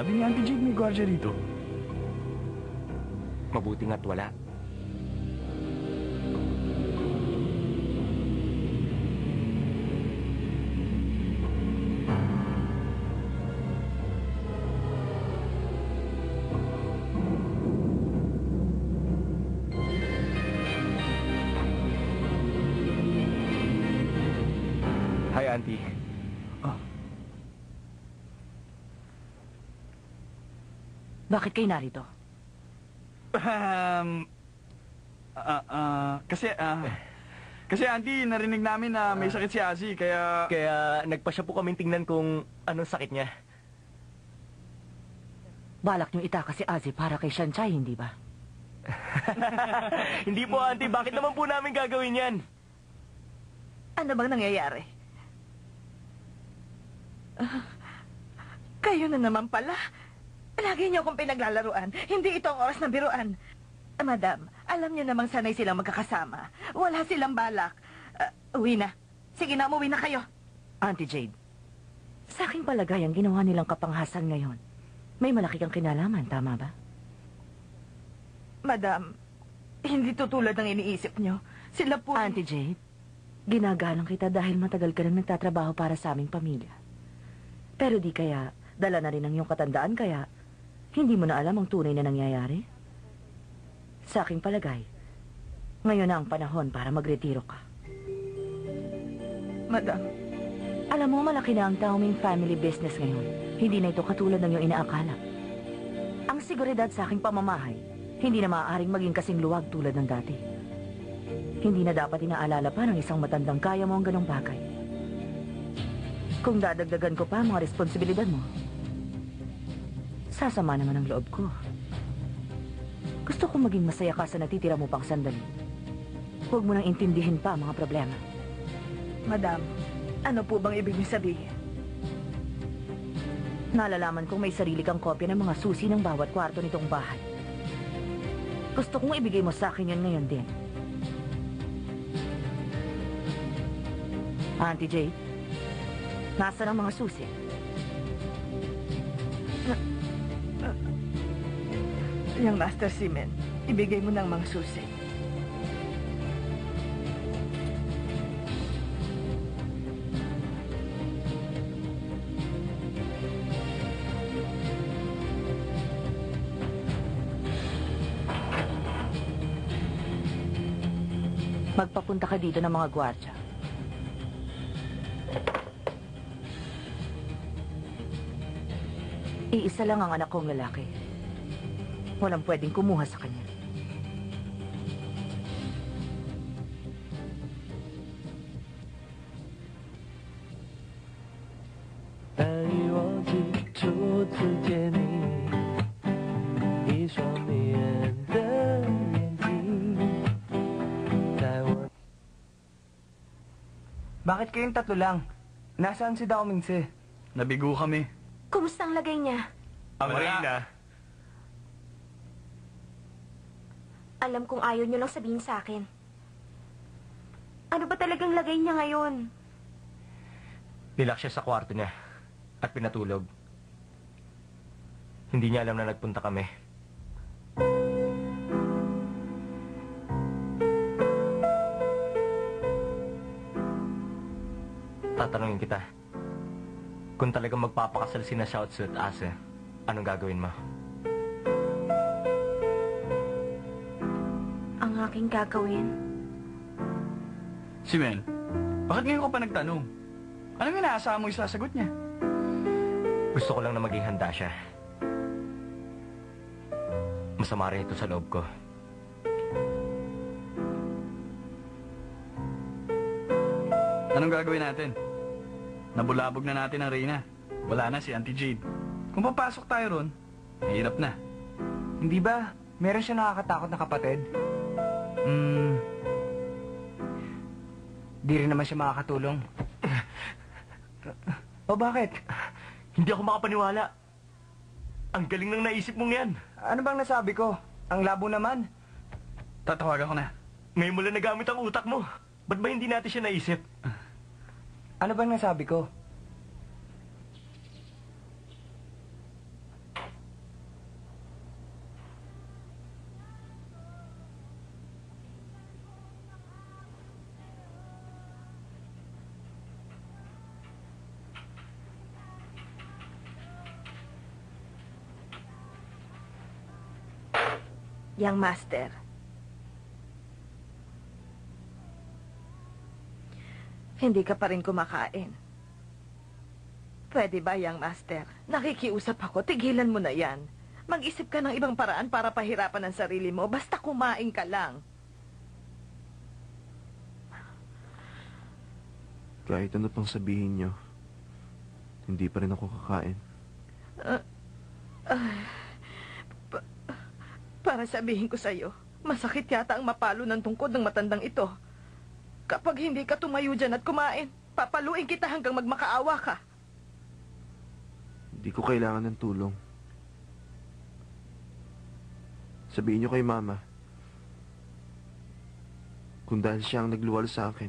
Sabi ni Auntie Jade may gwardiya rito. Mabuti nga't wala. Hi, Auntie. Bakit kayo narito? Kasi Auntie, narinig namin na may sakit si Asi, kaya... Kaya nagpa siya po kaming tingnan kung anong sakit niya. Balak niyong itaka si Azzy para kay Shanchay, hindi ba? Hindi po, Auntie. Bakit naman po namin gagawin yan? Ano bang nangyayari? Kayo na naman pala. Lagi niyo akong pinaglalaruan. Hindi ito ang oras ng biruan. Madam, alam niyo namang sanay silang magkakasama. Wala silang balak. Uwi na. Sige na, umuwi na kayo. Auntie Jade, sa aking palagay ang ginawa nilang kapanghasan ngayon, may malaki kang kinalaman, tama ba? Madam, hindi tutulad ng iniisip niyo. Sila po... Auntie Jade, ginagalang kita dahil matagal ka nang nagtatrabaho para sa aming pamilya. Pero di kaya, dala na rin ang iyong katandaan kaya hindi mo na alam ang tunay na nangyayari? Sa aking palagay, ngayon na ang panahon para magretiro ka. Madam, alam mo, malaki na ang Taoming family business ngayon. Hindi na ito katulad ng iyong inaakala. Ang seguridad sa aking pamamahay, hindi na maaaring maging kasing luwag tulad ng dati. Hindi na dapat inaalala pa ng isang matandang kaya mo ang ganong bagay. Kung dadagdagan ko pa ang mga responsibilidad mo, sasama naman ang loob ko. Gusto kong maging masaya ka sa natitira mo pang sandali. Huwag mo nang intindihin pa ang mga problema. Madam, ano po bang ibig niyo sabihin? Nalalaman kong may sarili kang kopya ng mga susi ng bawat kwarto nitong bahay. Gusto kong ibigay mo sa akin yun ngayon din. Auntie Jade, nasaan ang mga susi? Yung Master Seaman, ibigay mo ng mga susi. Magpapunta ka dito ng mga gwardya. Iisa lang ang anak kong lalaki. Walang pwedeng kumuha sa kanya. Bakit kayong tatlo lang? Nasaan si Dao Mingse? Nabigo kami. Kumusta ang lagay niya? Ang Reyna. Alam kong ayaw niyo lang sabihin sa akin. Ano ba talagang lagay niya ngayon? Nilak siya sa kwarto niya at pinatulog. Hindi niya alam na nagpunta kami. Tatanungin kita, kung talagang magpapakasal sina Xiaozu at Ase, anong gagawin mo? Ang aking gagawin? Si Men, bakit ngayon ka pa nagtanong? Anong inaasahan mo isasagot niya? Gusto ko lang na maging handa siya. Masama rin ito sa loob ko. Anong gagawin natin? Nabulabog na natin ang Reyna. Wala na si Auntie Jade. Kung papasok tayo ron, mahirap na. Hindi ba? Meron siya nakakatakot na kapatid? Di rin naman siya makakatulong. O bakit? Hindi ako makapaniwala. Ang galing ng naisip mong yan. Ano bang nasabi ko? Ang labo naman. Tatawagan ko na. Ngayon mo lang nagamit ang utak mo. Ba't ba hindi natin siya naisip? Ano bang nasabi ko? Young Master. Hindi ka pa rin kumakain. Pwede ba, Young Master? Nakikiusap ako, tigilan mo na yan. Mag-isip ka ng ibang paraan para pahirapan ang sarili mo. Basta kumain ka lang. Kahit ano pang sabihin nyo, hindi pa rin ako kakain. Para sabihin ko sa'yo, masakit yata ang mapalo ng tungkod ng matandang ito. Kapag hindi ka tumayo dyan at kumain, papaluin kita hanggang magmakaawa ka. Hindi ko kailangan ng tulong. Sabihin nyo kay Mama, kung dahil siya ang nagluwal sa akin,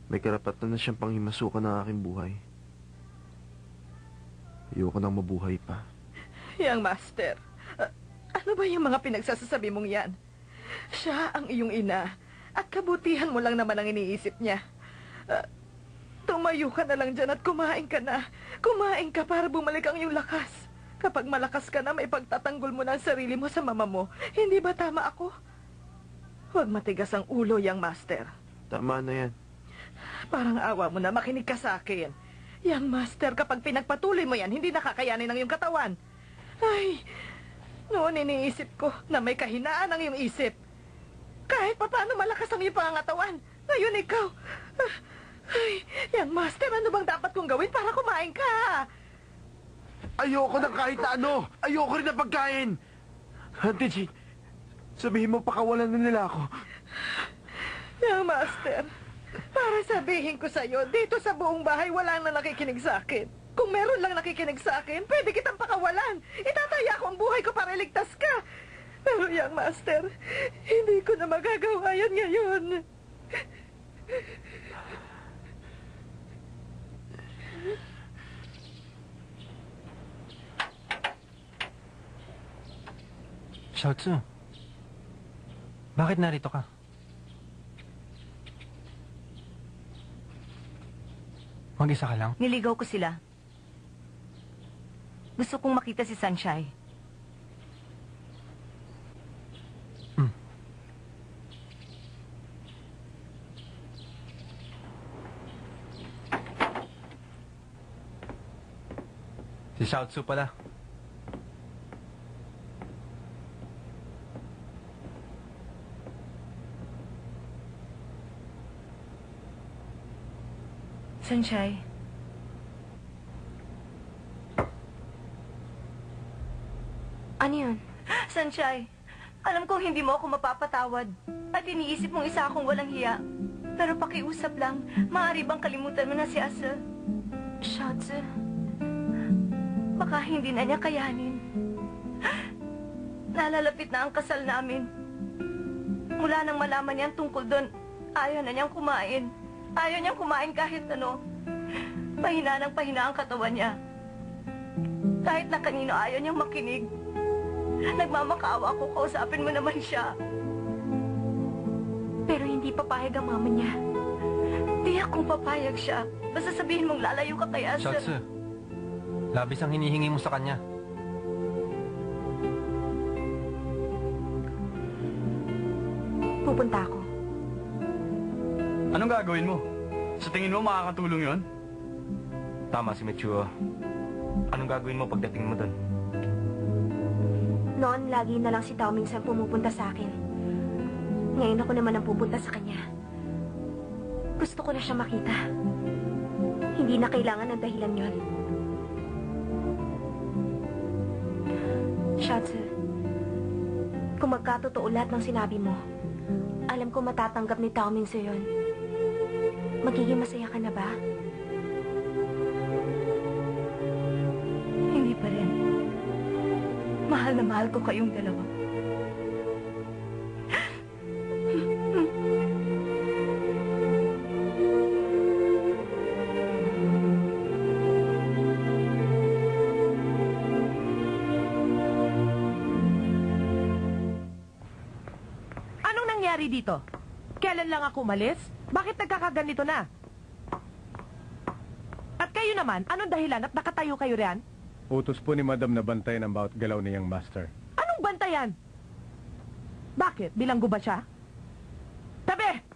may karapatan na siyang panghimasukan ng aking buhay. Ayoko nang mabuhay pa. Young Master, ano ba yung mga pinagsasasabi mong yan? Siya ang iyong ina, at kabutihan mo lang naman ang iniisip niya. Tumayo ka na lang dyan at kumain ka na. Kumain ka para bumalik ang iyong lakas. Kapag malakas ka na, may pagtatanggol mo na ang sarili mo sa mama mo. Hindi ba tama ako? Huwag matigas ang ulo, Young Master. Tama na yan. Parang awa mo na, makinig ka sa akin. Young Master, kapag pinagpatuloy mo yan, hindi nakakayanin ng iyong katawan. Ay, noon iniisip ko na may kahinaan ang iyong isip. Kahit pa paano malakas ang iyong pangangatawan. Ngayon ikaw. Ay, Young Master, ano bang dapat kong gawin para kumain ka? Ayoko ng kahit na ano! Ayoko rin ng pagkain! Auntie Jean, sabihin mo pakawalan na nila ako. Young Master, para sabihin ko sa'yo, dito sa buong bahay wala na nakikinig sa akin. Kung meron lang nakikinig sa akin, pwede kitang pakawalan. Itataya ko ang buhay ko para iligtas ka. Pero Young Master, hindi ko na magagawa yan ngayon. Xiaotzu, bakit narito ka? Mag-isa ka lang? Niligaw ko sila. Gusto kong makita si Sunshine. Si Xiaotzu pala. Sunshine. Ano yun? Sunshine, alam kong hindi mo ako mapapatawad. At iniisip mong isa akong walang hiya. Pero pakiusap lang, maaari bang kalimutan mo na si Asa? Xiaotzu, Baka hindi na niya kayanin. Nalalapit na ang kasal namin. Mula nang malaman niya tungkol doon, ayaw na niyang kumain. Ayaw niyang kumain kahit ano. Pahina ng pahina ang katawan niya. Kahit na kanino ayaw niyang makinig. Nagmamakaawa ako, kausapin mo naman siya. pero hindi papayag ang mama niya. Tiyak kung papayag siya. Basta sabihin mong lalayo ka kay Asa. Xiaotzu, labis ang hinihingi mo sa kanya. Pupunta ako. Anong gagawin mo? Sa tingin mo makakatulong yon? Tama si Michuo. Anong gagawin mo pagdating mo doon? Noon, lagi na lang si Tao Ming San pumupunta sa akin. Ngayon ako naman ang pupunta sa kanya. Gusto ko na siya makita. Hindi na kailangan ng dahilan yon. Xiaotzu, kung magkatotoo lahat ng sinabi mo, alam ko matatanggap ni Tao Ming sa yon. Magiging masaya ka na ba? Hindi pa rin. Mahal na mahal ko kayong dalawa. Anong nangyari dito? Kailan lang ako umalis? Bakit nagkakaganito na? At kayo naman, anong dahilan at nakatayo kayo riyan? Utos po ni Madam na bantayan ang bawat galaw niyang master. Anong yan? Bakit? Bilanggo ba siya? Tabi!